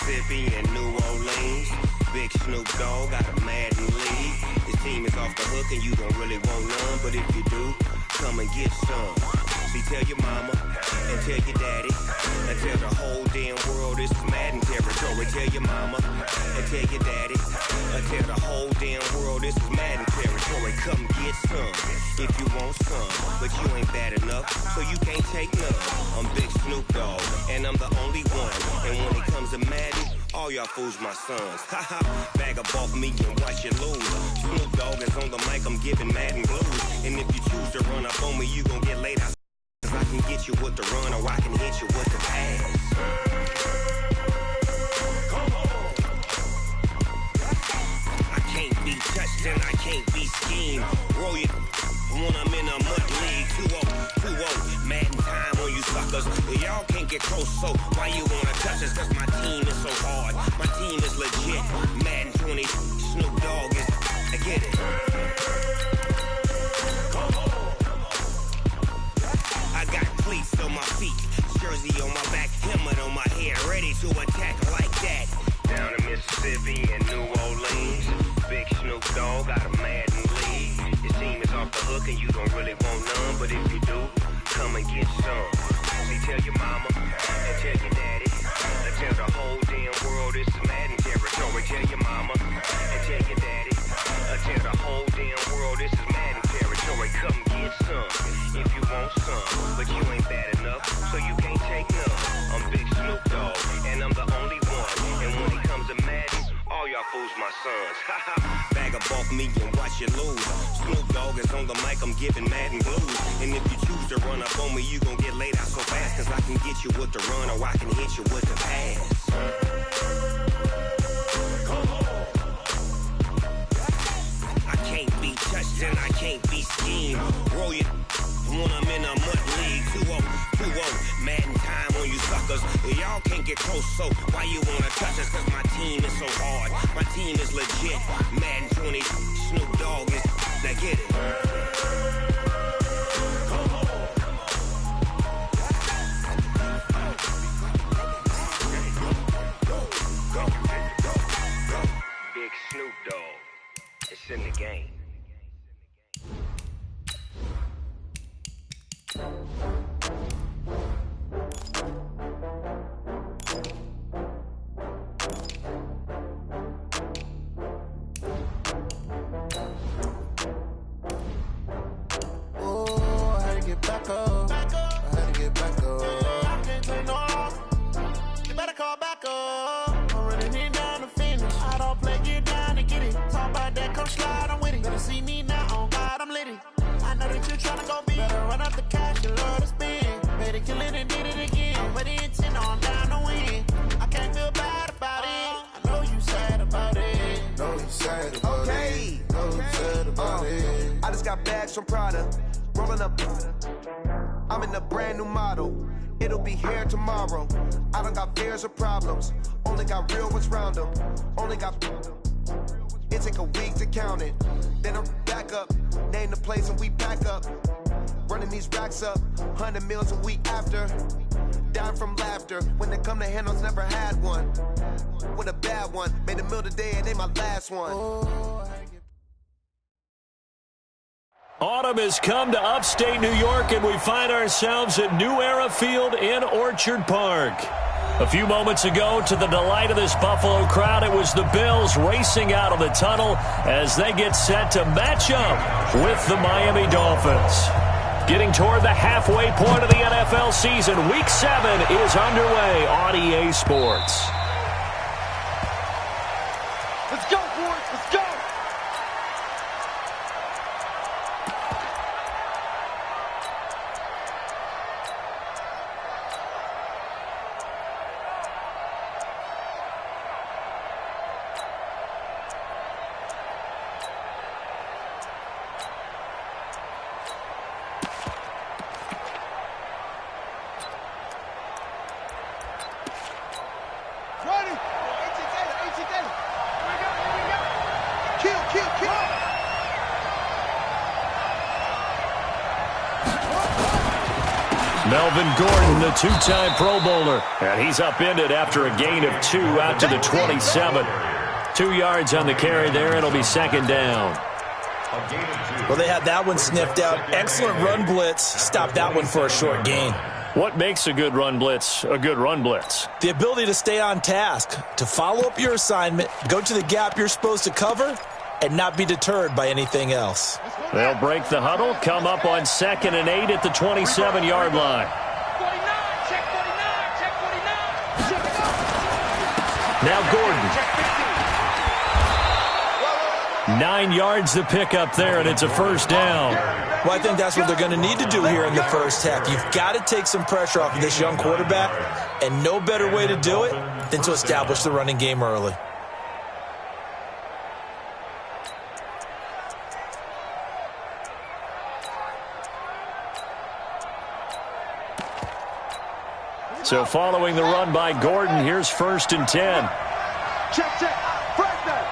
Mississippi and New Orleans. Big Snoop Dogg got a Madden league. His team is off the hook and you don't really want none, but if you do, come and get some. See, tell your mama and tell your daddy and tell the whole damn world this is Madden territory. Tell your mama and tell your daddy and tell the whole damn world this is Madden territory. Come get some if you want some, but you ain't bad enough, so you can't take none. I'm Big Snoop Dogg and I'm the only one. And when it comes to Madden, all y'all fools my sons. Haha, bag up off me and watch you lose. Snoop Dogg is on the mic, I'm giving Madden blues. And if you choose to run up on me, you gon' get laid out. Cause I can get you with the run or I can hit you with the pass. Come on. I can't be touched and I can't be schemed. Roll it when I'm in a mud league. 2-0, 2-0, Madden time on you suckers. Y'all can't get close, so why you wanna touch us? Cause my team is so hard, my team is legit. Madden 20, Snoop Dogg is, I get it. Come on. I got cleats on my feet, jersey on my back, helmet on my head, ready to attack like that. Down in Mississippi and New Orleans, Big Snoop Dogg got a Madden league. His team is off the hook and you don't really want none, but if you do, come and get some. See, tell your mama and tell your daddy and tell the whole damn world this is Madden territory. Tell your mama and tell your daddy and tell the whole damn world this is Madden territory. Come get some if you want some, but you ain't bad enough, so you can't take none. I'm Big Snoop Dogg and I'm the only one. And when it comes to Madden, all y'all fools my sons. Haha, bag up off me and watch you lose. Snoop Dogg is on the mic, I'm giving Madden blues. And if you choose to run up on me, you gon' get laid out so fast. Cause I can get you with the run or I can hit you with the pass. Come on. I can't be touched and I can't be schemed. Roll it when I'm in a mud league. 2-0, 2-0, Madden time on you suckers. Y'all can't get close, so why you wanna touch us? Cause my team is so hard, my team is legit. Madden 20, Snoop Dogg is, now get it. Come on. Go. Big Snoop Dogg, it's in the game. From Prada, rolling up. I'm in a brand new model. It'll be here tomorrow. I don't got fears or problems. Only got real ones round them. Only got. It take a week to count it. Then I'm back up. Name the place and we back up. Running these racks up. 100 meals a week after. Dying from laughter. When they come to handles, never had one. With a bad one. Made a meal today and they my last one. Autumn has come to upstate New York, and we find ourselves at New Era Field in Orchard Park. A few moments ago, to the delight of this Buffalo crowd, it was the Bills racing out of the tunnel as they get set to match up with the Miami Dolphins. Getting toward the halfway point of the NFL season, Week 7 is underway on EA Sports. Let's go, boys. Let's go. Melvin Gordon, the two-time Pro Bowler. And he's upended after a gain of 2 out to the 27. 2 yards on the carry there. It'll be second down. Well, they had that one sniffed out. Excellent run blitz. Stop that one for a short gain. What makes a good run blitz a good run blitz? The ability to stay on task, to follow up your assignment, go to the gap you're supposed to cover, and not be deterred by anything else. They'll break the huddle, come up on 2nd and 8 at the 27-yard line. 49, check 49, check 49. Now Gordon. 9 yards the pickup there, and it's a first down. Well, I think that's what they're going to need to do here in the first half. You've got to take some pressure off of this young quarterback, and no better way to do it than to establish the running game early. So following the run by Gordon, here's 1st and 10. Check, check. Fragment,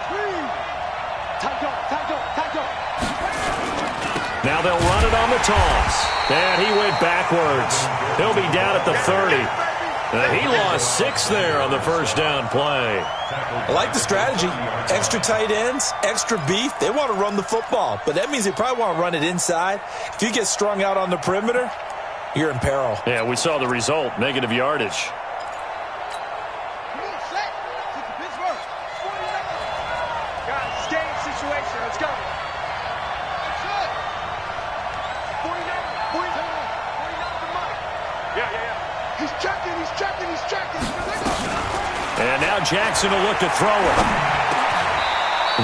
please. Tight up. Now they'll run it on the toss. And he went backwards. He'll be down at the 30. He lost 6 there on the first down play. I like the strategy. Extra tight ends, extra beef. They want to run the football, but that means they probably want to run it inside. If you get strung out on the perimeter, you're in peril. Yeah, we saw the result, negative yardage. Let's go. 49 for Mike. Yeah. He's checking. And now Jackson will look to throw it.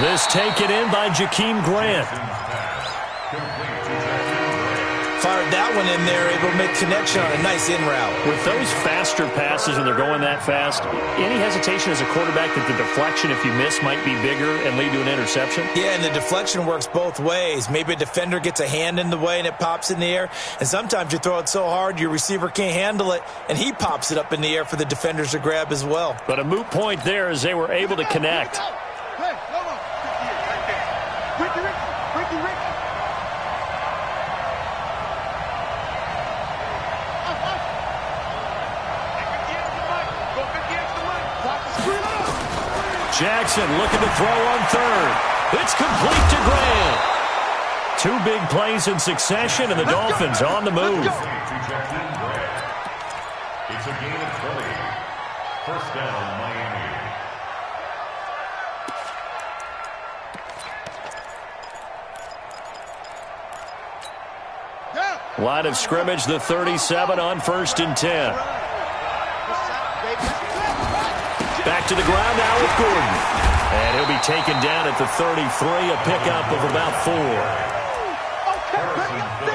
This taken in by Jakeem Grant. Fired that one in there, able to make connection on a nice in route. With those faster passes and they're going that fast, any hesitation as a quarterback that the deflection, if you miss, might be bigger and lead to an interception? Yeah, and the deflection works both ways. Maybe a defender gets a hand in the way and it pops in the air, and sometimes you throw it so hard your receiver can't handle it, and he pops it up in the air for the defenders to grab as well. But a moot point there as they were able to connect. Jackson looking to throw on 3rd. It's complete to Grant. 2 big plays in succession, and the Dolphins on the move. It's a gain of 20. First down, Miami. Line of scrimmage, the 37 on 1st and 10. Back to the ground now with Gordon. And he'll be taken down at the 33, a pickup of about 4.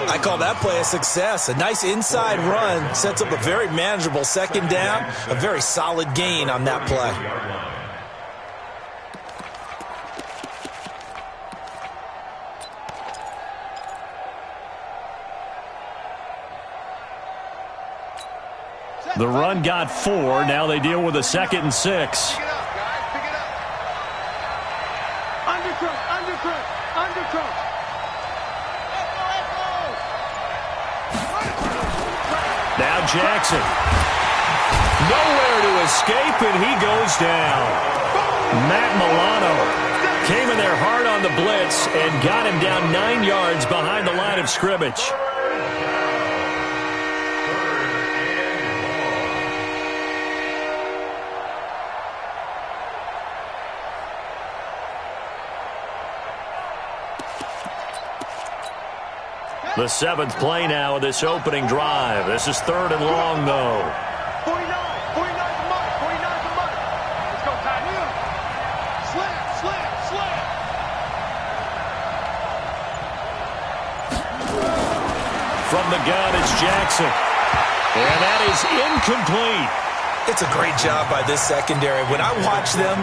I call that play a success. A nice inside run sets up a very manageable second down, a very solid gain on that play. The run got 4. Now they deal with a 2nd and 6. Pick it up, guys. Pick it up. Undercrook. Now Jackson. Nowhere to escape, and he goes down. Matt Milano came in there hard on the blitz and got him down 9 yards behind the line of scrimmage. The 7th play now of this opening drive. This is 3rd and long, though. 49 for Mike. Let's go, Ty. Slam. From the gun, it's Jackson. And that is incomplete. It's a great job by this secondary. When I watch them,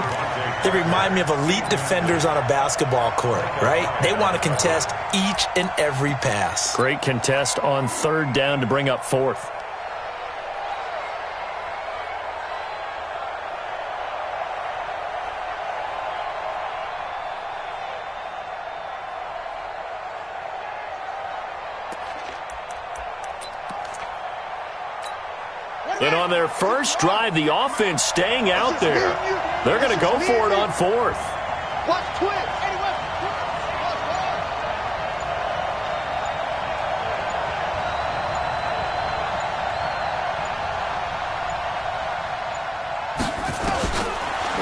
they remind me of elite defenders on a basketball court, right? They want to contest each and every pass. Great contest on 3rd down to bring up 4th. And on their first drive, the offense staying out there. They're going to go for it on fourth. Watch twitch.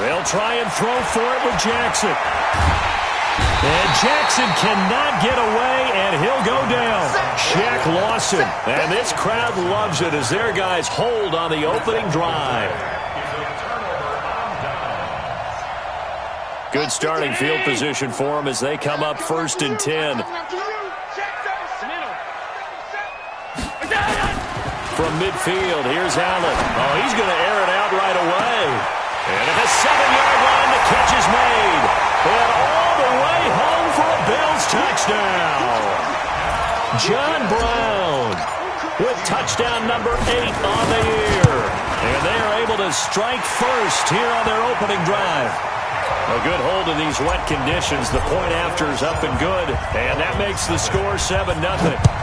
They'll try and throw for it with Jackson. And Jackson cannot get away, and he'll go down. Shaq Lawson. And this crowd loves it as their guys hold on the opening drive. Good starting field position for them as they come up 1st and 10. From midfield, here's Allen. Oh, he's going to air it out right away. And at the 7-yard line, the catch is made. And all the way home for a Bills touchdown. John Brown with touchdown number 8 on the year. And they are able to strike first here on their opening drive. A good hold in these wet conditions. The point after is up and good. And that makes the score 7-0.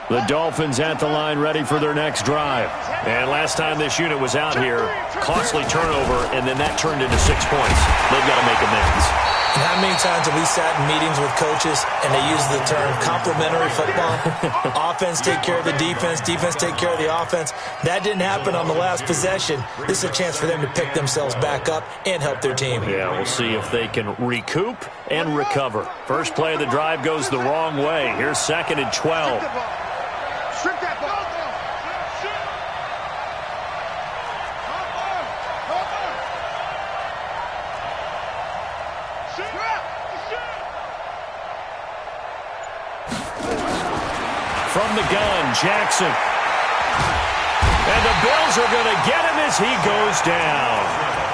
The Dolphins at the line ready for their next drive. And last time this unit was out here, costly turnover, and then that turned into 6 points. They've got to make amends. And how many times have we sat in meetings with coaches and they use the term complementary football? Offense take care of the defense, defense take care of the offense. That didn't happen on the last possession. This is a chance for them to pick themselves back up and help their team. Yeah, we'll see if they can recoup and recover. First play of the drive goes the wrong way. Here's 2nd and 12. Strip that ball. From the gun, Jackson. And the Bills are going to get him as he goes down.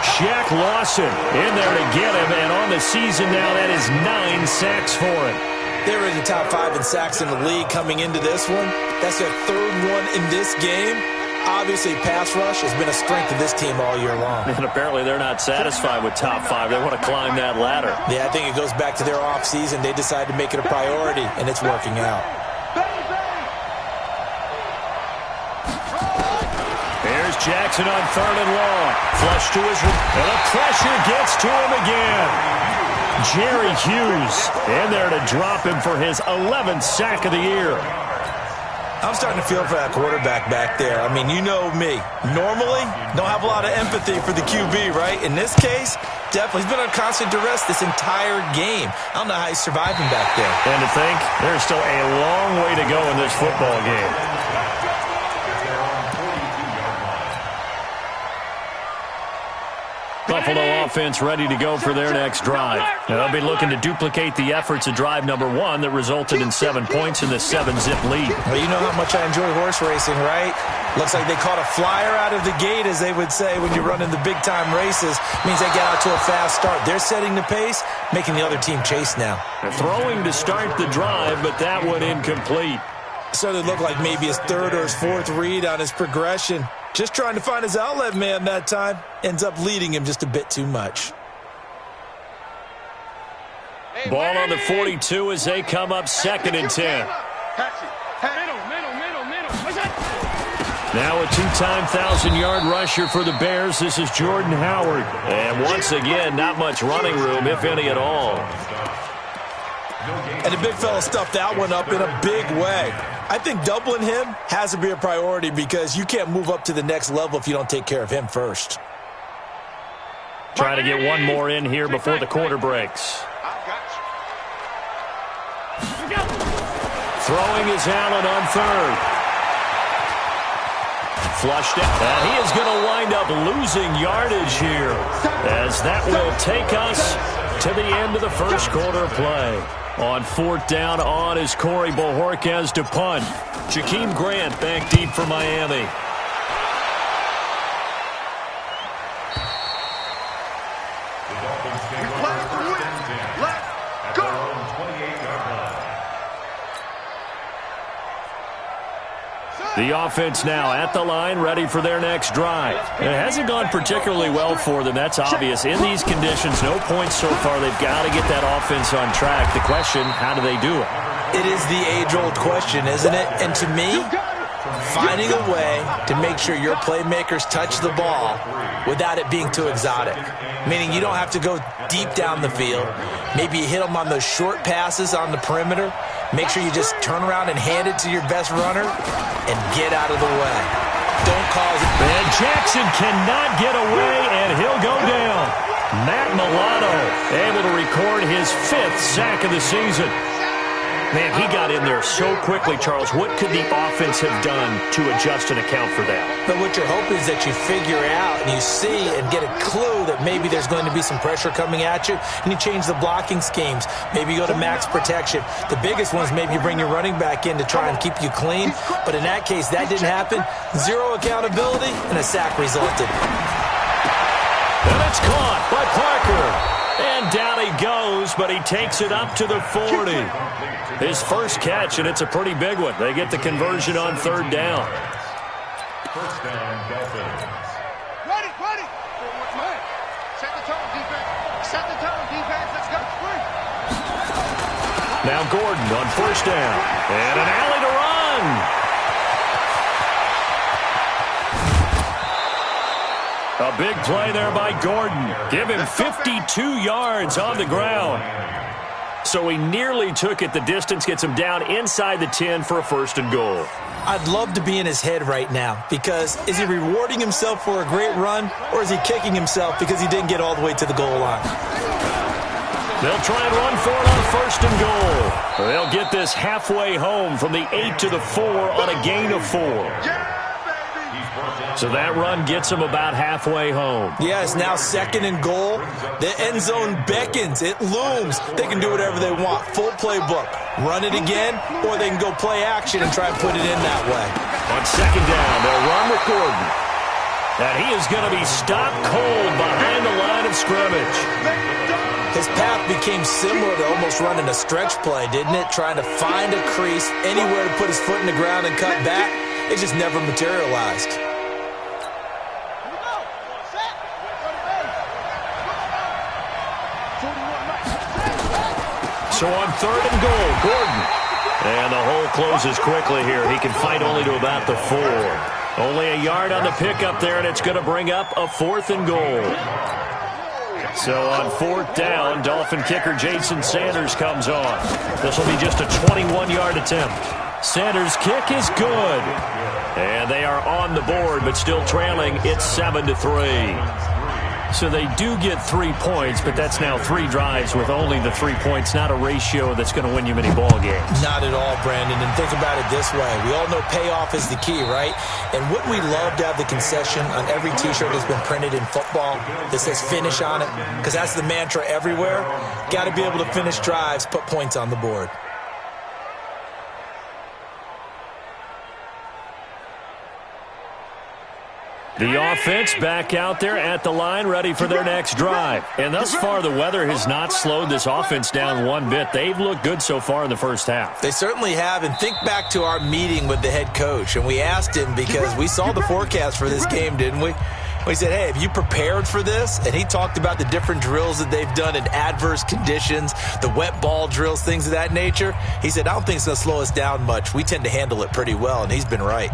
Shaq Lawson in there to get him, and on the season now, that is 9 sacks for him. They were in the top 5 in sacks in the league coming into this one. That's their 3rd one in this game. Obviously, pass rush has been a strength of this team all year long. And apparently they're not satisfied with top 5. They want to climb that ladder. Yeah, I think it goes back to their offseason. They decided to make it a priority, and it's working out. Here's Jackson on 3rd and long. Flush to his right. And the pressure gets to him again. Jerry Hughes in there to drop him for his 11th sack of the year. I'm starting to feel for that quarterback back there. I mean, you know me. Normally, don't have a lot of empathy for the QB, right? In this case, definitely. He's been on constant duress this entire game. I don't know how he's surviving back there. And to think, there's still a long way to go in this football game. Buffalo offense ready to go for their next drive. Now, they'll be looking to duplicate the efforts of drive number 1 that resulted in 7 points in the 7-zip lead. Well, you know how much I enjoy horse racing, right? Looks like they caught a flyer out of the gate, as they would say when you're running the big-time races. Means they get out to a fast start. They're setting the pace, making the other team chase now. They're throwing to start the drive, but that one incomplete. So it looked like maybe his 3rd or his 4th read on his progression. Just trying to find his outlet man that time. Ends up leading him just a bit too much. Ball on the 42 as they come up 2nd and 10. Now a 2-time 1,000-yard rusher for the Bears. This is Jordan Howard. And once again, not much running room, if any at all. And the big fella stuffed that one up in a big way. I think doubling him has to be a priority because you can't move up to the next level if you don't take care of him first. Trying to get one more in here before the quarter breaks. Throwing is Allen on 3rd. Flushed out. And he is going to wind up losing yardage here as that will take us to the end of the first quarter play. On 4th down, on is Corey Bojorquez to punt. Jakeem Grant back deep for Miami. Flag The offense now at the line, ready for their next drive. It hasn't gone particularly well for them, that's obvious. In these conditions, no points so far. They've got to get that offense on track. The question, how do they do it? It is the age-old question, isn't it? And to me, finding a way to make sure your playmakers touch the ball without it being too exotic. Meaning you don't have to go deep down the field. Maybe you hit them on those short passes on the perimeter. Make sure you just turn around and hand it to your best runner and get out of the way. Don't cause it. And Jackson cannot get away, and he'll go down. Matt Milano able to record his 5th sack of the season. Man, he got in there so quickly, Charles. What could the offense have done to adjust and account for that? But what you're hoping is that you figure out and you see and get a clue that maybe there's going to be some pressure coming at you, and you change the blocking schemes. Maybe you go to max protection. The biggest one is maybe you bring your running back in to try and keep you clean. But in that case, that didn't happen. 0 accountability, and a sack resulted. And it's caught by Parker. And down he goes, but he takes it up to the 40. His first catch, and it's a pretty big one. They get the conversion on 3rd down. First down, Dolphins. Ready. Set the tone, defense. Set the tone, defense. Let's go. Now Gordon on 1st down. And an alley to run. A big play there by Gordon. Give him 52 yards on the ground. So he nearly took it the distance, gets him down inside the 10 for a 1st and goal. I'd love to be in his head right now, because is he rewarding himself for a great run, or is he kicking himself because he didn't get all the way to the goal line? They'll try and run for it on 1st and goal. They'll get this halfway home from the 8 to the 4 on a gain of 4. So that run gets them about halfway home. Yeah, it's now 2nd and goal. The end zone beckons. It looms. They can do whatever they want. Full playbook. Run it again, or they can go play action and try and put it in that way. On 2nd down, they'll run with Gordon. And he is going to be stopped cold behind the line of scrimmage. His path became similar to almost running a stretch play, didn't it? Trying to find a crease, anywhere to put his foot in the ground and cut back. It just never materialized. So on 3rd and goal, Gordon. And the hole closes quickly here. He can fight only to about the 4. Only a yard on the pickup there, and it's going to bring up a 4th and goal. So on 4th down, Dolphin kicker Jason Sanders comes on. This will be just a 21-yard attempt. Sanders' kick is good. And they are on the board, but still trailing. It's 7-3. So they do get 3 points, but that's now 3 drives with only the 3 points, not a ratio that's going to win you many ball games. Not at all, Brandon. And think about it this way. We all know payoff is the key, right? And wouldn't we love to have the concession on every T-shirt that's been printed in football that says finish on it? Because that's the mantra everywhere. Got to be able to finish drives, put points on the board. The offense back out there at the line, ready for their next drive. And thus far, the weather has not slowed this offense down one bit. They've looked good so far in the first half. They certainly have. And think back to our meeting with the head coach. And we asked him, because we saw the forecast for this game, didn't we? We said, hey, have you prepared for this? And he talked about the different drills that they've done in adverse conditions, the wet ball drills, things of that nature. He said, I don't think it's going to slow us down much. We tend to handle it pretty well, and he's been right.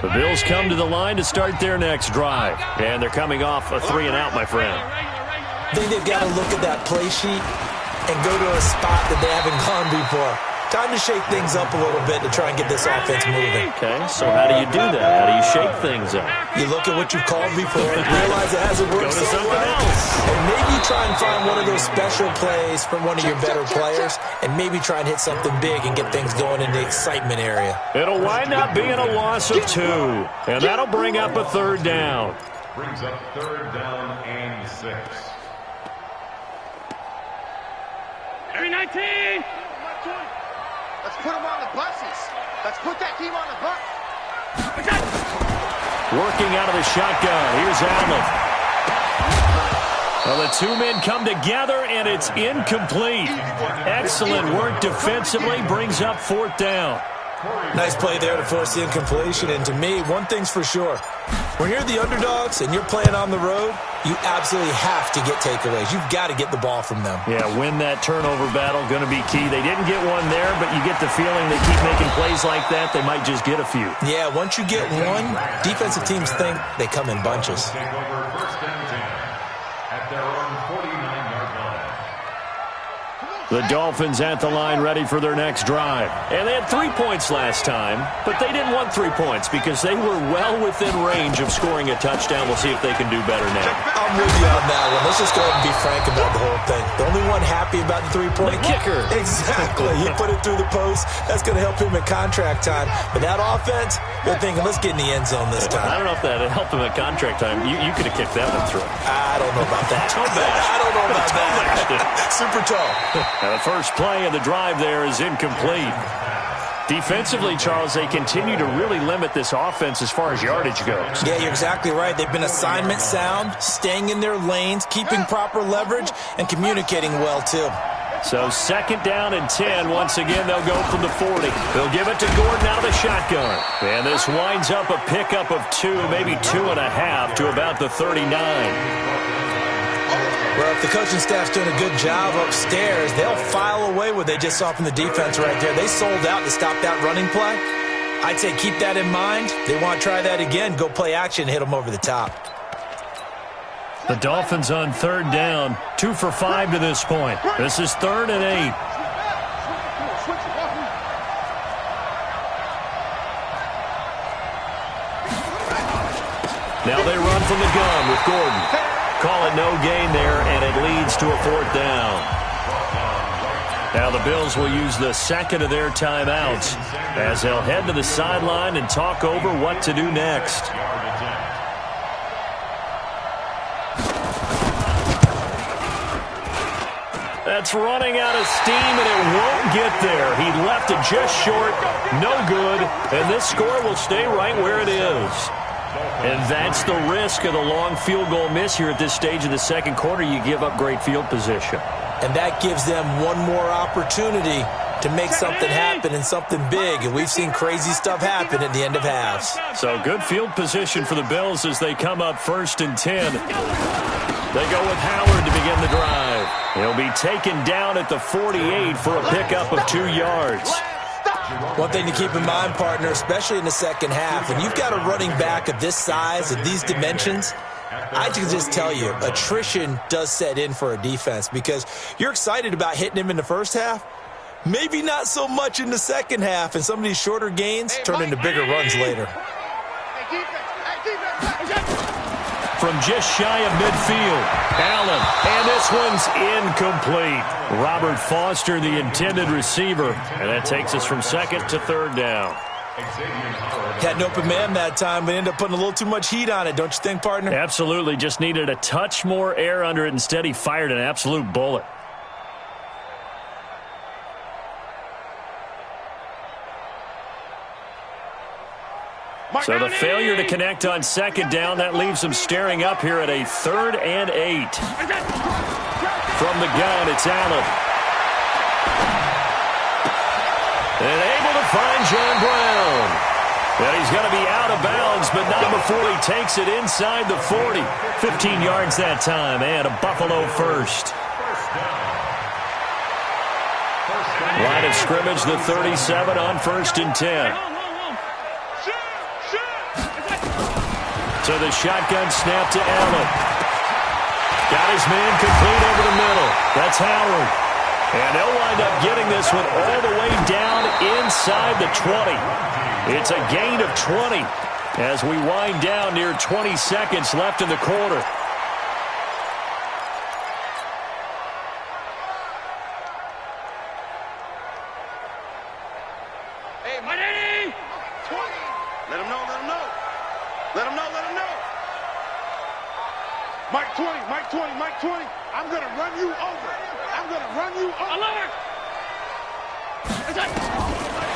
The Bills come to the line to start their next drive. And they're coming off a 3-and-out, my friend. I think they've got to look at that play sheet and go to a spot that they haven't gone before. Time to shake things up a little bit to try and get this offense moving. Okay, so how do you do that? How do you shake things up? You look at what you've called before and realize it hasn't worked so well. And maybe try and find one of those special plays from one of your better players, and maybe try and hit something big and get things going in the excitement area. It'll wind up being a loss of 2, and that'll bring up a 3rd down. Brings up 3rd down and 6. Every 19! Let's put them on the buses. Let's put that team on the bus. Working out of the shotgun. Here's Allen. Well, the two men come together, and it's incomplete. Excellent work defensively, brings up 4th down. Nice play there to force the incompletion. And to me, one thing's for sure. When you're the underdogs and you're playing on the road, you absolutely have to get takeaways. You've got to get the ball from them. Yeah, win that turnover battle, going to be key. They didn't get one there, but you get the feeling they keep making plays like that, they might just get a few. Yeah, once you get one, defensive teams think they come in bunches. Take over 1st and 10 at their own 49-yard line. The Dolphins at the line ready for their next drive. And they had 3 points last time, but they didn't want 3 points because they were well within range of scoring a touchdown. We'll see if they can do better now. I'm with you on that one. Let's just go ahead and be frank about the whole thing. The only one happy about the 3-point The kicker. Exactly. He put it through the post. That's going to help him at contract time. But that offense, they're thinking, let's get in the end zone this time. I don't know if that helped him at contract time. You could have kicked that one through. I don't know about that. Toe bash. I don't know about that. Super tall. Now, the first play of the drive there is incomplete. Defensively, Charles, they continue to really limit this offense as far as yardage goes. Yeah, you're exactly right. They've been assignment sound, staying in their lanes, keeping proper leverage, and communicating well, too. So 2nd down and 10. Once again, they'll go from the 40. They'll give it to Gordon out of the shotgun. And this winds up a pickup of 2, maybe 2.5 to about the 39. Well, if the coaching staff's doing a good job upstairs, they'll file away what they just saw from the defense right there. They sold out to stop that running play. I'd say keep that in mind. They want to try that again, go play action, hit them over the top. The Dolphins on 3rd down, 2 for 5 to this point. This is 3rd and 8. Now they run from the gun with Gordon. Call it no gain there, and it leads to a 4th down. Now the Bills will use the 2nd of their timeouts as they'll head to the sideline and talk over what to do next. That's running out of steam, and it won't get there. He left it just short, no good, and this score will stay right where it is. And that's the risk of the long field goal miss here at this stage of the 2nd quarter. You give up great field position. And that gives them one more opportunity to make something happen and something big. And we've seen crazy stuff happen at the end of halves. So good field position for the Bills as they come up 1st and 10. They go with Howard to begin the drive. He'll be taken down at the 48 for a pickup of 2 yards. One thing to keep in mind, partner, especially in the second half, when you've got a running back of this size, of these dimensions, I can just tell you, attrition does set in for a defense because you're excited about hitting him in the first half. Maybe not so much in the second half, and some of these shorter gains turn into bigger runs later. From just shy of midfield, Allen, and this one's incomplete. Robert Foster, the intended receiver, and that takes us from 2nd to 3rd down. Had an open man that time, but ended up putting a little too much heat on it, don't you think, partner? Absolutely, just needed a touch more air under it. Instead, he fired an absolute bullet. So the failure to connect on 2nd down, that leaves them staring up here at a 3rd and 8. From the gun, it's Allen. And able to find John Brown. And he's going to be out of bounds, but not before he takes it inside the 40. 15 yards that time, and a Buffalo first. Line of scrimmage, the 37 on 1st and 10. So the shotgun snap to Allen. Got his man complete over the middle. That's Howard. And they'll wind up getting this one all the way down inside the 20. It's a gain of 20 as we wind down near 20 seconds left in the quarter. Hey, Madden! 20. Let him know, let him know. Let him know, let him know. Mike 20, Mike 20, Mike 20. I'm going to run you over. I'm going to run you over.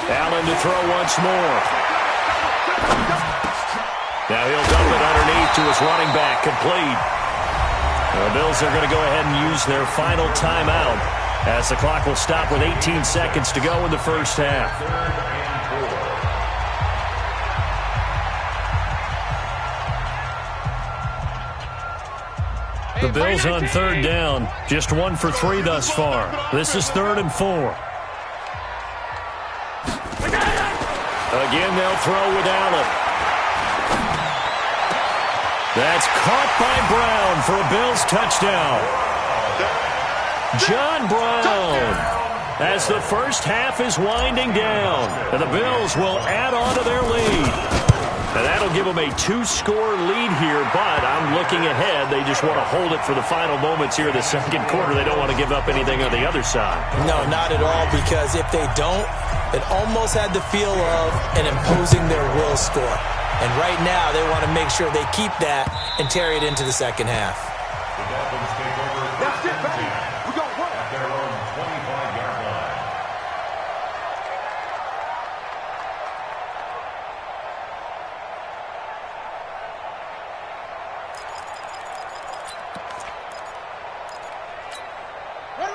Allen to throw once more. Now he'll dump it underneath to his running back, complete. The Bills are going to go ahead and use their final timeout as the clock will stop with 18 seconds to go in the first half. The Bills on third down, just 1 for 3 thus far. This is 3rd and 4. Again, they'll throw with Allen. That's caught by Brown for a Bills touchdown. John Brown, as the first half is winding down, and the Bills will add on to their lead. And that'll give them a 2-score lead here, but I'm looking ahead. They just want to hold it for the final moments here in the second quarter. They don't want to give up anything on the other side. No, not at all, because if they don't, it almost had the feel of an imposing their will score. And right now, they want to make sure they keep that and carry it into the second half. The Dolphins take over. That's it, baby. We're going to work. At their own 25-yard line.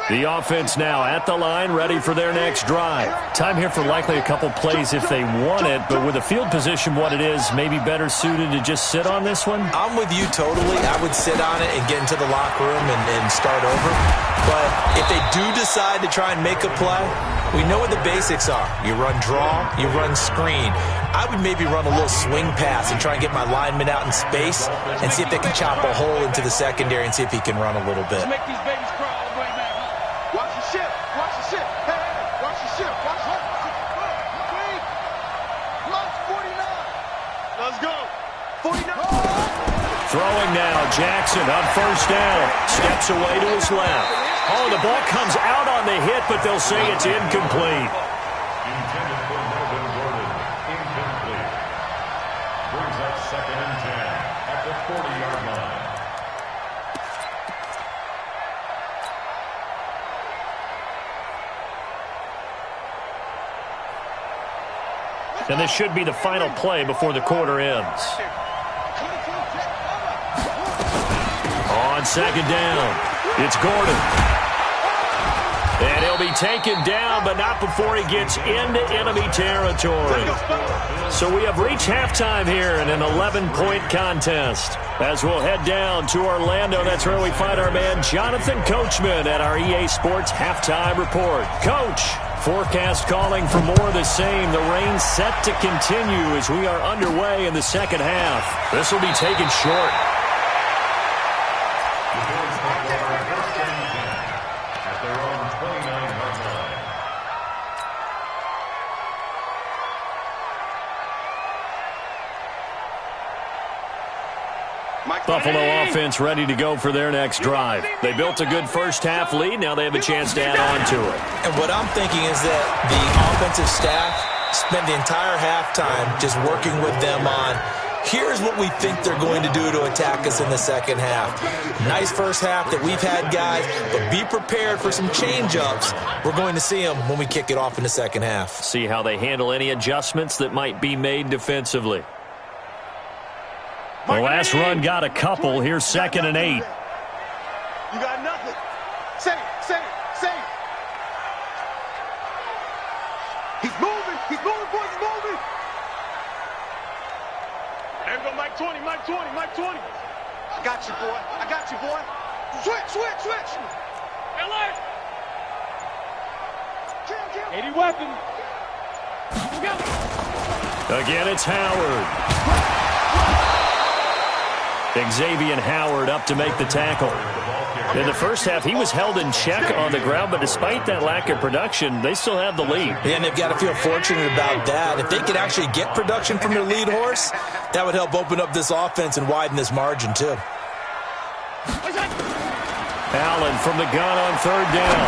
The offense now at the line, ready for their next drive. Time here for likely a couple plays if they want it, but with the field position what it is, maybe better suited to just sit on this one? I'm with you totally. I would sit on it and get into the locker room and start over. But if they do decide to try and make a play, we know what the basics are. You run draw, you run screen. I would maybe run a little swing pass and try and get my lineman out in space and see if they can chop a hole into the secondary and see if he can run a little bit. Let's make these babies crawl all the way back. Watch the ship. Watch the ship. Hey, hey, watch the ship. Watch the ship. Lunch 49. Let's go. 49. Throwing now, Jackson on first down. Steps away to his left. Oh, the ball comes out on the hit, but they'll say it's incomplete. Intended for Melvin Gordon. Incomplete. Brings up 2nd and 10 at the 40-yard line. And this should be the final play before the quarter ends. On second down, it's Gordon. And he'll be taken down, but not before he gets into enemy territory. So we have reached halftime here in an 11-point contest. As we'll head down to Orlando, that's where we find our man Jonathan Coachman at our EA Sports Halftime Report. Coach, forecast calling for more of the same. The rain set to continue as we are underway in the second half. This will be taken short. The Bills take over 1st and 10 at their own 29-yard line. Buffalo offense ready to go for their next drive. They built a good first half lead. Now they have a chance to add on to it. And what I'm thinking is that the offensive staff spent the entire halftime just working with them on, here's what we think they're going to do to attack us in the second half. Nice first half that we've had, guys, but be prepared for some change-ups. We're going to see them when we kick it off in the second half. See how they handle any adjustments that might be made defensively. The last run got a couple. Here's 2nd and 8. You got nothing. Say it. He's moving, boys, he's moving. There we go, Mike 20. I got you, boy. Switch. LA. 80 weapon. Again, it's Howard. Xavier Howard up to make the tackle. In the first half, he was held in check on the ground, but despite that lack of production, they still have the lead. And they've got to feel fortunate about that. If they could actually get production from their lead horse, that would help open up this offense and widen this margin, too. Allen from the gun on third down.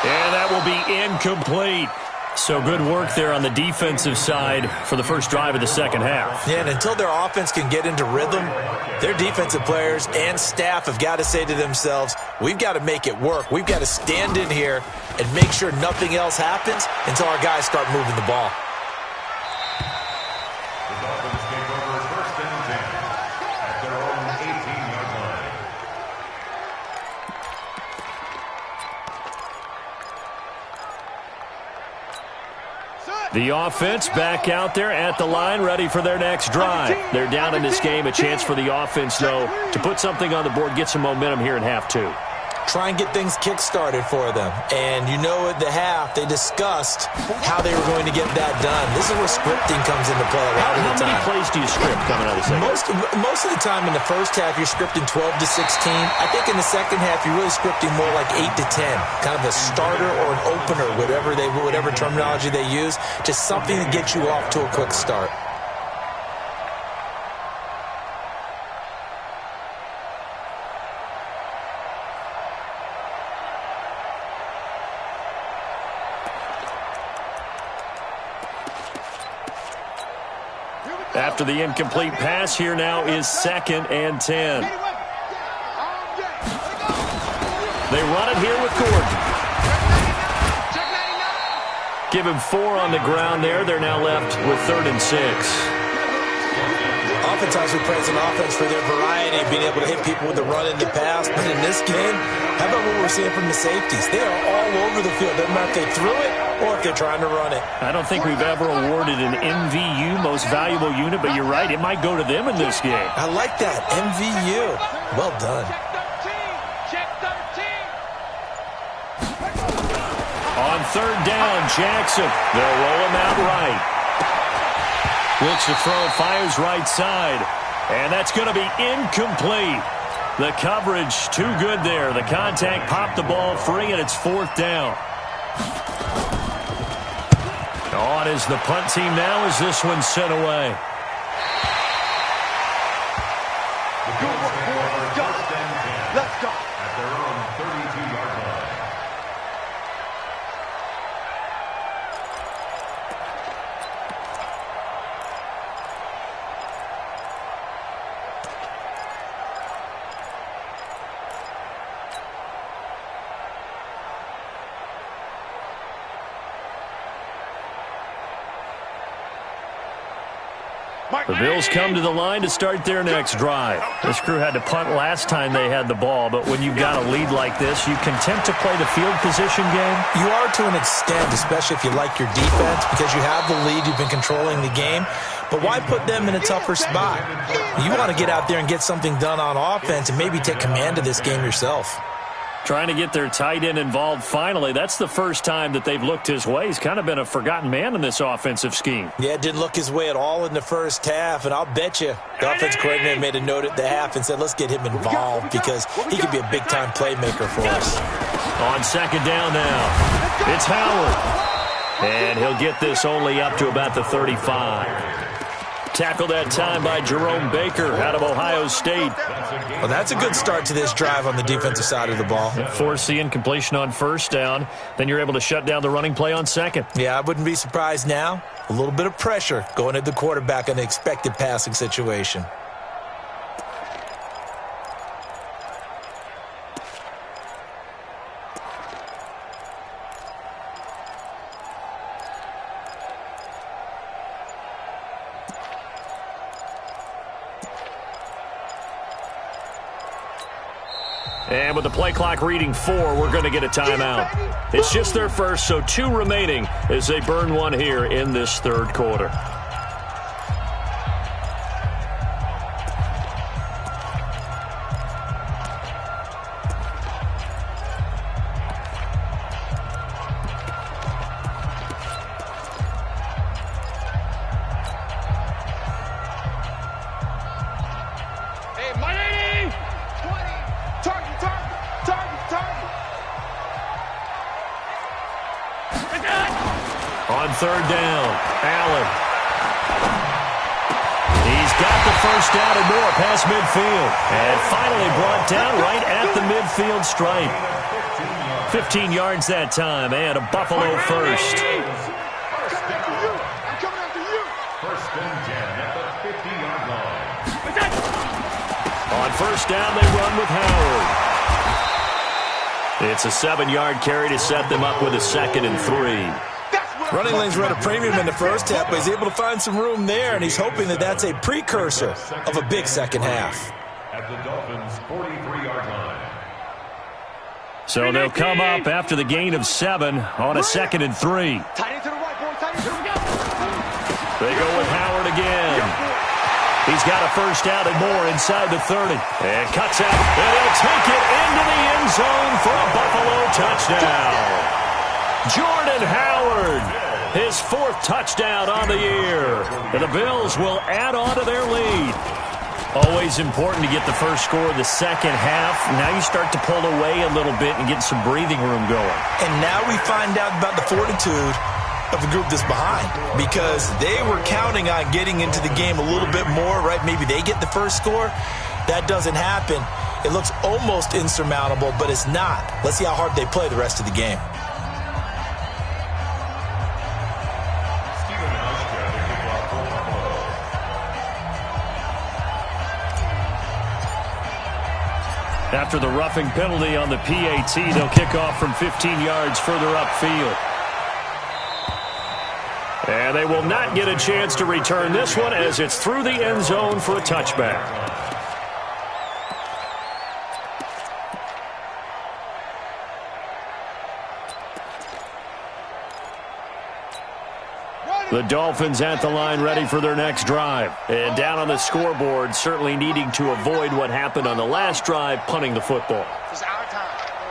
And that will be incomplete. So good work there on the defensive side for the first drive of the second half. Yeah, and until their offense can get into rhythm, their defensive players and staff have got to say to themselves, we've got to make it work. We've got to stand in here and make sure nothing else happens until our guys start moving the ball. The Dolphins take over 1st and 10 at their own 18-yard line. The offense back out there at the line, ready for their next drive. They're down in this game. A chance for the offense, though, to put something on the board, get some momentum here in half two. Try and get things kick-started for them. And you know at the half, they discussed how they were going to get that done. This is where scripting comes into play a lot of the time. How many plays do you script coming out of the second? Most of the time in the first half, you're scripting 12 to 16. I think in the second half, you're really scripting more like 8 to 10. Kind of a starter or an opener, whatever terminology they use. Just something to get you off to a quick start. After the incomplete pass, here now is 2nd and 10. They run it here with Gordon. Give him 4 on the ground there. They're now left with 3rd and 6. Oftentimes we praise an offense for their variety, being able to hit people with the run and the pass. But in this game, how about what we're seeing from the safeties? They are all over the field. Doesn't matter if they threw it or if they're trying to run it. I don't think we've ever awarded an MVU, most valuable unit, but you're right, it might go to them in this game. I like that, MVU. Well done. On 3rd down, Jackson. They'll roll him out right. Looks to throw, fires right side. And that's going to be incomplete. The coverage too good there. The contact popped the ball free, and it's 4th down. On is the punt team now as this one's sent away. Let's go. At their own 32-yard line. The Bills come to the line to start their next drive. This crew had to punt last time they had the ball, but when you've got a lead like this, you content to play the field position game? You are to an extent, especially if you like your defense, because you have the lead, you've been controlling the game. But why put them in a tougher spot? You want to get out there and get something done on offense and maybe take command of this game yourself. Trying to get their tight end involved finally. That's the first time that they've looked his way. He's kind of been a forgotten man in this offensive scheme. Yeah, didn't look his way at all in the first half, and I'll bet you the offense coordinator made a note at the half and said, let's get him involved because he could be a big-time playmaker for us. On 2nd down now, it's Howard. And he'll get this only up to about the 35. Tackled that time by Jerome Baker out of Ohio State. Well, that's a good start to this drive on the defensive side of the ball. Force the incompletion on 1st down. Then you're able to shut down the running play on 2nd. Yeah, I wouldn't be surprised now. A little bit of pressure going at the quarterback in the expected passing situation. And with the play clock reading 4, we're going to get a timeout. It's just their first, so 2 remaining as they burn one here in this 3rd quarter. On 3rd down, Allen. He's got the first down and more past midfield. And finally brought down right at the midfield stripe. 15 yards that time, and a Buffalo first. I'm coming after you. 1st and 10 at the 50-yard line. On 1st down, they run with Howard. It's a 7-yard carry to set them up with a 2nd and 3. Running lanes run a premium in the first half, but he's able to find some room there, and he's hoping that that's a precursor of a big second half. At the Dolphins' 43-yard line. So they'll come up after the gain of 7 on a 2nd and 3. Tight end to the right, boy. Tight end. Here we go. They go with Howard again. He's got a first down and more inside the 30. And cuts out, and he'll take it into the end zone for a Buffalo touchdown. Jordan Howard, his 4th touchdown on the year. And the Bills will add on to their lead. Always important to get the first score of the second half. Now you start to pull away a little bit and get some breathing room going. And now we find out about the fortitude of the group that's behind, because they were counting on getting into the game a little bit more, right? Maybe they get the first score. That doesn't happen. It looks almost insurmountable, but it's not. Let's see how hard they play the rest of the game. After the roughing penalty on the PAT, they'll kick off from 15 yards further upfield. And they will not get a chance to return this one as it's through the end zone for a touchback. The Dolphins at the line ready for their next drive. And down on the scoreboard, certainly needing to avoid what happened on the last drive, punting the football.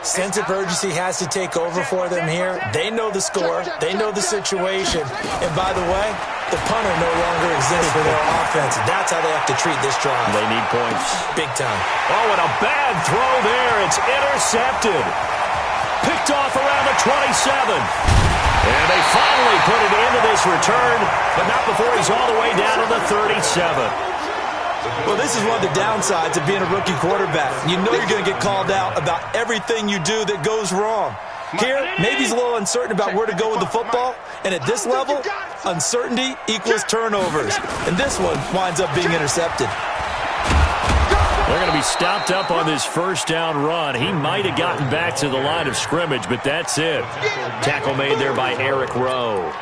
Sense of urgency has to take over for them here. They know the score. They know the situation. And by the way, the punter no longer exists for their offense. That's how they have to treat this drive. They need points. Big time. Oh, and a bad throw there. It's intercepted. Picked off around the 27. And they finally put it into this return, but not before he's all the way down to the 37. Well, this is one of the downsides of being a rookie quarterback. You know you're going to get called out about everything you do that goes wrong. Here, maybe he's a little uncertain about where to go with the football, and at this level, uncertainty equals turnovers. And this one winds up being intercepted. They're going to be stopped up on this first down run. He might have gotten back to the line of scrimmage, but that's it. Tackle made there by Eric Rowe.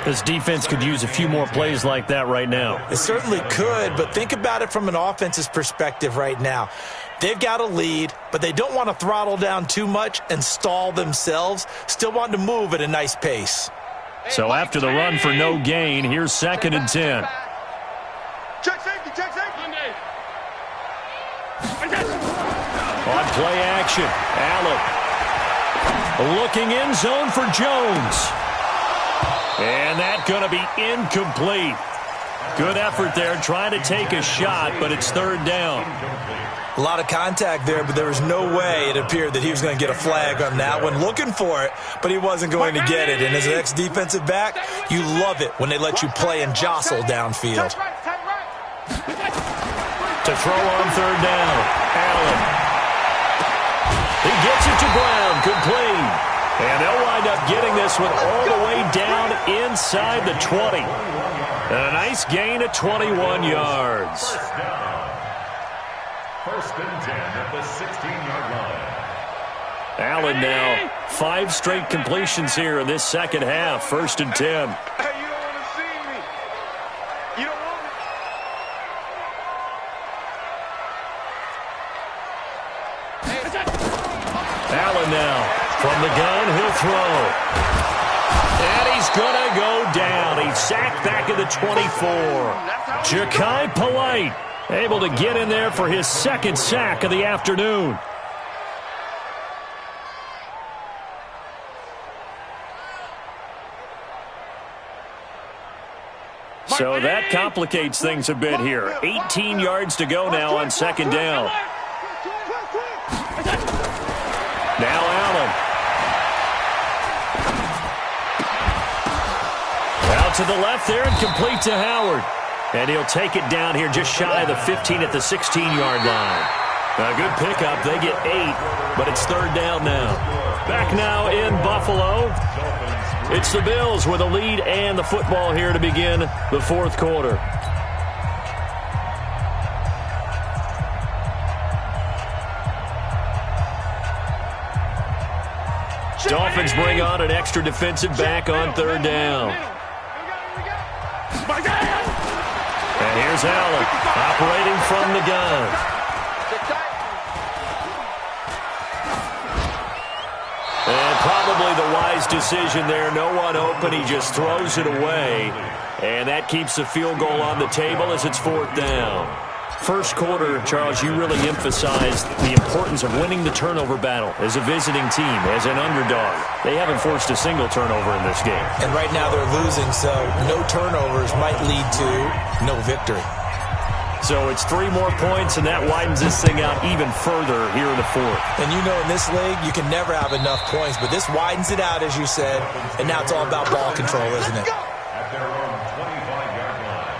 This defense could use a few more plays like that right now. It certainly could, but think about it from an offense's perspective right now. They've got a lead, but they don't want to throttle down too much and stall themselves. Still want to move at a nice pace. So after the run for no gain, here's 2nd and 10. Check safety, check safety. On play action, Allen looking in zone for Jones. And that's going to be incomplete. Good effort there, trying to take a shot, but it's 3rd down. A lot of contact there, but there was no way it appeared that he was going to get a flag on that one. Looking for it, but he wasn't going to get it. And as an ex-defensive back, you love it when they let you play and jostle downfield. To throw on 3rd down, Allen. He gets it to Brown, complete. And they'll wind up getting this one all the way down inside the 20. And a nice gain of 21 yards. First and 10 at the 16-yard line. Allen now 5 straight completions here in this second half. 1st and 10. Hey, you don't want to see me. You don't want me. Allen now from the gun, he'll throw. And he's going to go down. He's sacked back at the 24. Ja'Kai Polite able to get in there for his 2nd sack of the afternoon. So that complicates things a bit here. 18 yards to go now on 2nd down. Now Allen. Out to the left there and complete to Howard. And he'll take it down here just shy of the 15 at the 16-yard line. A good pickup. They get 8, but it's 3rd down now. Back now in Buffalo. It's the Bills with a lead and the football here to begin the 4th quarter. Dolphins bring on an extra defensive back on 3rd down. And here's Allen operating from the gun. And probably the wise wise decision there. No one open. He just throws it away. And that keeps the field goal on the table as it's 4th down. First quarter, Charles, you really emphasized the importance of winning the turnover battle as a visiting team, as an underdog. They haven't forced a single turnover in this game. And right now they're losing, so no turnovers might lead to no victory. So it's 3 more points, and that widens this thing out even further here in the 4th. And you know in this league, you can never have enough points, but this widens it out, as you said, and now it's all about ball control, isn't it? At their own 25-yard line.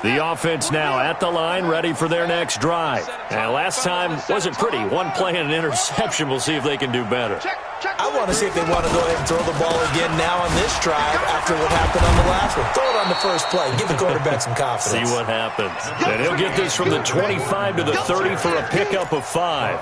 The offense now at the line, ready for their next drive. And last time wasn't pretty. 1 play and an interception. We'll see if they can do better. I want to see if they want to go ahead and throw the ball again now on this drive after what happened on the last one. Throw it on the first play. Give the quarterback some confidence. See what happens. And he'll get this from the 25 to the 30 for a pickup of 5.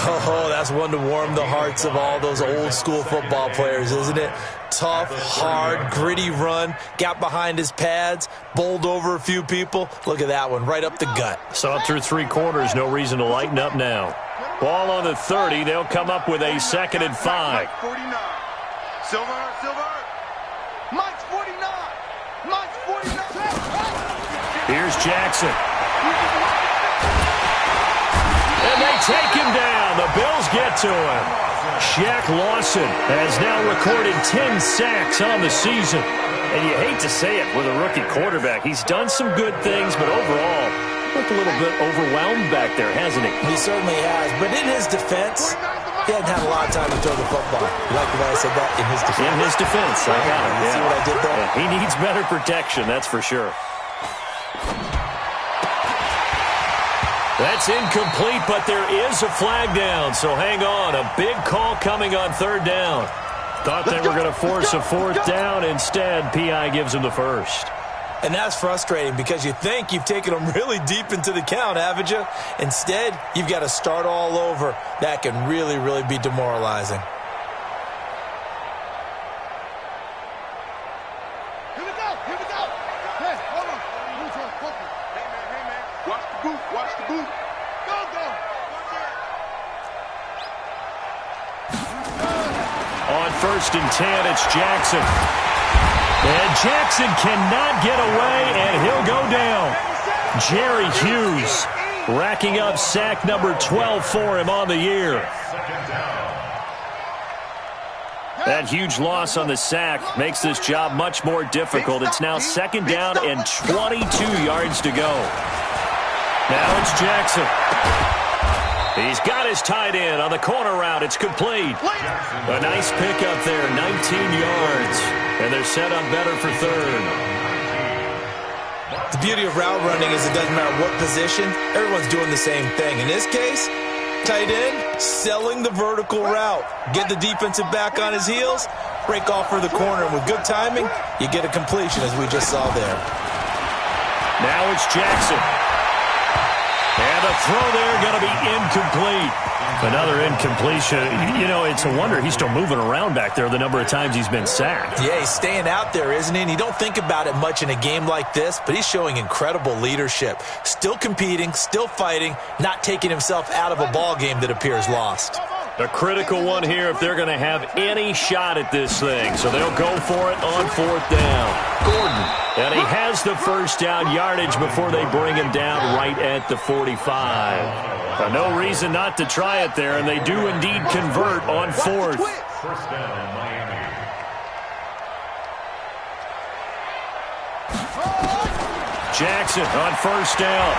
Oh, that's one to warm the hearts of all those old-school football players, isn't it? Tough, hard, gritty run, got behind his pads, bowled over a few people. Look at that one, right up the gut. Saw it through 3 quarters, no reason to lighten up now. Ball on the 30, they'll come up with a 2nd and 5. 49. Silver. Mike's 49. Mike's 49. Here's Jackson. And they take him down. The Bills get to him. Shaq Lawson has now recorded 10 sacks on the season. And you hate to say it with a rookie quarterback. He's done some good things, but overall, looked a little bit overwhelmed back there, hasn't he? He certainly has. But in his defense, he hadn't had a lot of time to throw the football. You like the way I said that? In his defense. In his defense. I got it. See what I did there? Yeah, he needs better protection, that's for sure. That's incomplete, but there is a flag down, so hang on. A big call coming on 3rd down. Thought they were going to force a 4th down. Instead, P.I. gives him the first. And that's frustrating because you think you've taken them really deep into the count, haven't you? Instead, you've got to start all over. That can really, really be demoralizing. Here we go. Hey, hold on. Hey, man. Watch the boot. Go. On 1st and 10, it's Jackson. And Jackson cannot get away, and he'll go down. Jerry Hughes racking up sack number 12 for him on the year. That huge loss on the sack makes this job much more difficult. It's now 2nd down and 22 yards to go. Now it's Jackson. He's got his tight end on the corner route. It's complete. A nice pickup there, 19 yards. And they're set up better for 3rd. The beauty of route running is it doesn't matter what position. Everyone's doing the same thing. In this case, tight end, selling the vertical route. Get the defensive back on his heels, break off for the corner. And with good timing, you get a completion, as we just saw there. Now it's Jackson. And the throw there going to be incomplete. Another incompletion. You know, it's a wonder he's still moving around back there the number of times he's been sacked. Yeah, he's staying out there, isn't he? And you don't think about it much in a game like this, but he's showing incredible leadership. Still competing, still fighting, not taking himself out of a ball game that appears lost. A critical one here if they're going to have any shot at this thing. So they'll go for it on 4th down. Gordon. And he has the first down yardage before they bring him down right at the 45. No reason not to try it there, and they do indeed convert on 4th. First down, Miami. Jackson on 1st down.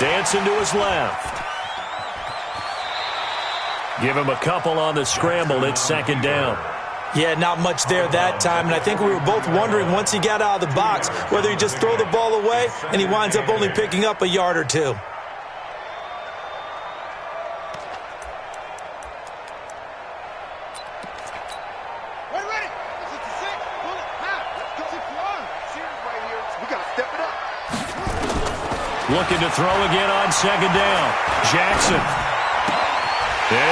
Dancing to his left. Give him a couple on the scramble. It's 2nd down. Yeah, not much there that time, and I think we were both wondering once he got out of the box whether he'd just throw the ball away, and he winds up only picking up a yard or 2. We're ready. This is the 6. Pull it. Now, let's go. 6-1. Series right here. We got to step it up. Looking to throw again on 2nd down. Jackson.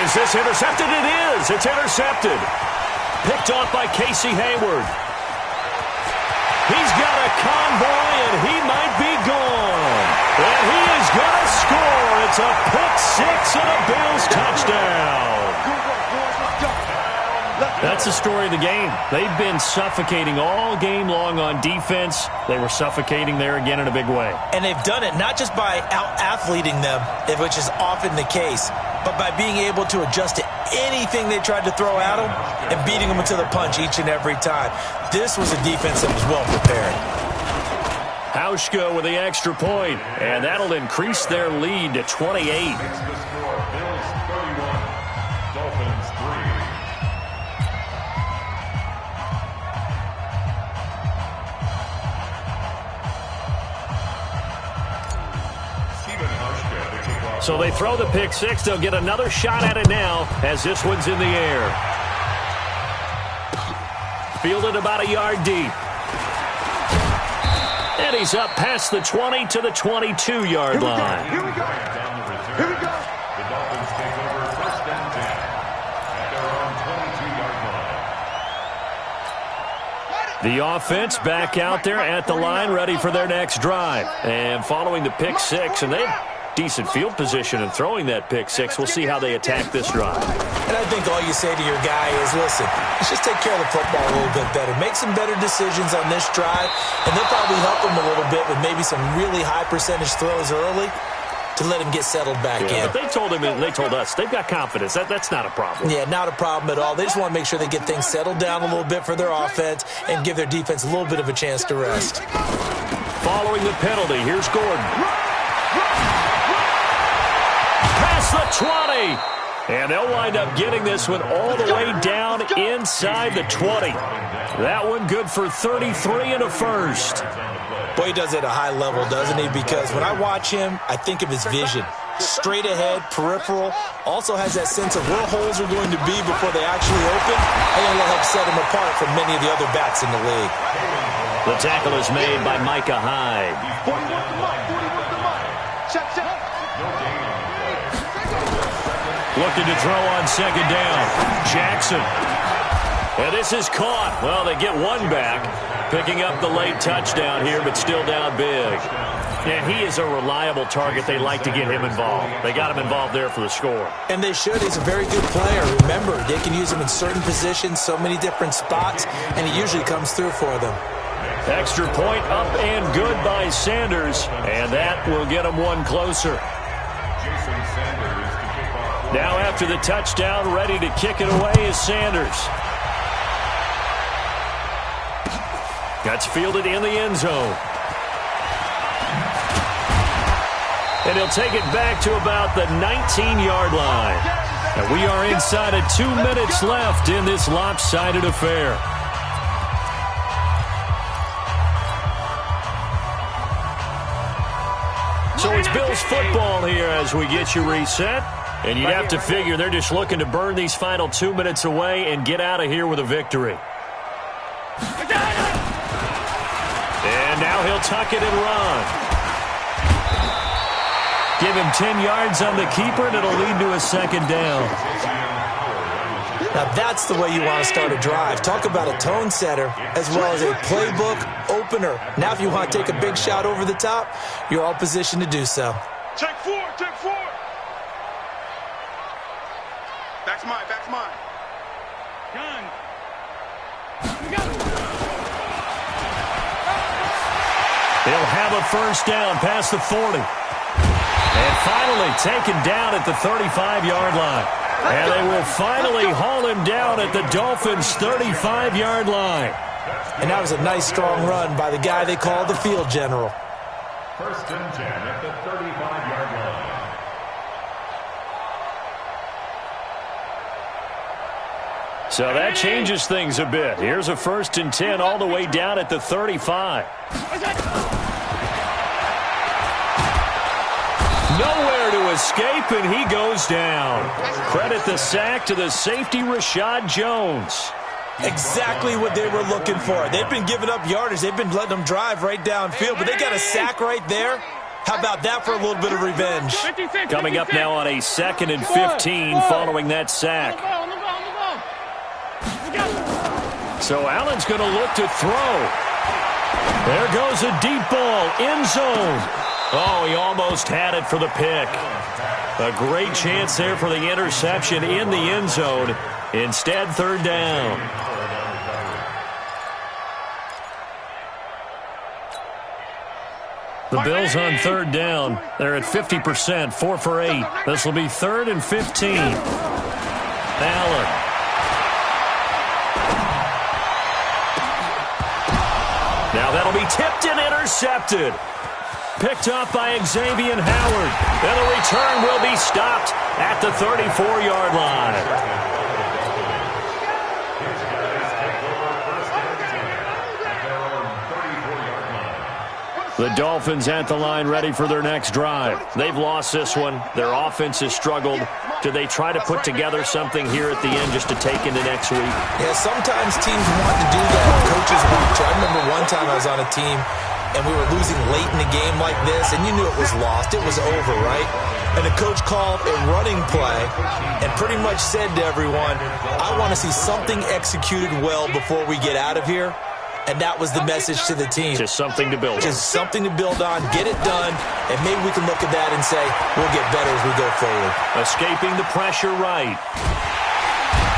Is this intercepted? It is. It's intercepted. Picked off by Casey Hayward. He's got a convoy, and he might be gone. And he is going to score. It's a pick six and a Bills touchdown. That's the story of the game. They've been suffocating all game long on defense. They were suffocating there again in a big way. And they've done it not just by out-athleting them, which is often the case, but by being able to adjust to anything they tried to throw at them and beating them to the punch each and every time. This was a defense that was well prepared. Hauschka with the extra point, and that'll increase their lead to 28. Makes the score Bills 31, Dolphins 3. So they throw the pick six. They'll get another shot at it now as this one's in the air. Fielded about a yard deep. And he's up past the 20 to the 22-yard line. Here we go. Here we go. The Dolphins take over first and 10 at their own 22-yard line. The offense back out there at the line, ready for their next drive. And following the pick six, and they have decent field position and throwing that pick six. We'll see how they attack this drive. And I think all you say to your guy is, listen, let's just take care of the football a little bit better. Make some better decisions on this drive, and they'll probably help him a little bit with maybe some really high percentage throws early to let him get settled back in. But they told him, and they told us, they've got confidence. That's not a problem. Yeah, not a problem at all. They just want to make sure they get things settled down a little bit for their offense and give their defense a little bit of a chance to rest. Following the penalty, here's Gordon. Past the 20. And they'll wind up getting this one all the way down inside the 20. That one good for 33 and a first. Boy, he does it at a high level, doesn't he? Because when I watch him, I think of his vision. Straight ahead, peripheral, also has that sense of where holes are going to be before they actually open. I think that'll help set him apart from many of the other backs in the league. The tackle is made by Micah Hyde. 41 to Mike. 41 to Mike. Check. Looking to throw on second down. Jackson. And this is caught. Well, they get one back. Picking up the late touchdown here, but still down big. And he is a reliable target. They like to get him involved. They got him involved there for the score. And they should. He's a very good player. Remember, they can use him in certain positions, so many different spots, and he usually comes through for them. Extra point up and good by Sanders, and that will get him one closer. Now after the touchdown, ready to kick it away is Sanders. That's fielded in the end zone. And he'll take it back to about the 19-yard line. And we are inside of 2 minutes left in this lopsided affair. So it's Bills football here as we get you reset. And you'd have to figure they're just looking to burn these final 2 minutes away and get out of here with a victory. And now he'll tuck it and run. Give him 10 yards on the keeper, and it'll lead to a second down. Now that's the way you want to start a drive. Talk about a tone setter as well as a playbook opener. Now if you want to take a big shot over the top, you're all positioned to do so. Check four. Back's mine. Gun. They'll have a first down past the 40. And finally taken down at the 35-yard line. And they will finally haul him down at the Dolphins' 35-yard line. And that was a nice, strong run by the guy they call the field general. First and 10 at the 35-yard line. So that changes things a bit. Here's a first and 10 all the way down at the 35. Nowhere to escape, and he goes down. Credit the sack to the safety, Rashad Jones. Exactly what they were looking for. They've been giving up yardage. They've been letting them drive right downfield, but they got a sack right there. How about that for a little bit of revenge? Coming up now on a 2nd and 15 following that sack. So Allen's going to look to throw. There goes a deep ball, end zone. Oh, he almost had it for the pick. A great chance there for the interception in the end zone. Instead, third down. The Bills on third down. They're at 50%, 4 for 8. This will be 3rd and 15. Allen. Now that'll be tipped and intercepted. Picked up by Xavier Howard. And the return will be stopped at the 34-yard line. The Dolphins at the line ready for their next drive. They've lost this one. Their offense has struggled. Do they try to put together something here at the end just to take into next week? Yeah, sometimes teams want to do that. Coaches want to. I remember one time I was on a team and we were losing late in the game like this, and you knew it was lost. It was over, right? And the coach called a running play and pretty much said to everyone, I want to see something executed well before we get out of here. And that was the message to the team. Just something to build on. Just something to build on, get it done, and maybe we can look at that and say, we'll get better as we go forward. Escaping the pressure right.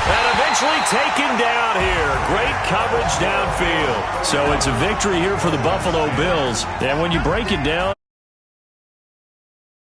And eventually taken down here. Great coverage downfield. So it's a victory here for the Buffalo Bills. And when you break it down,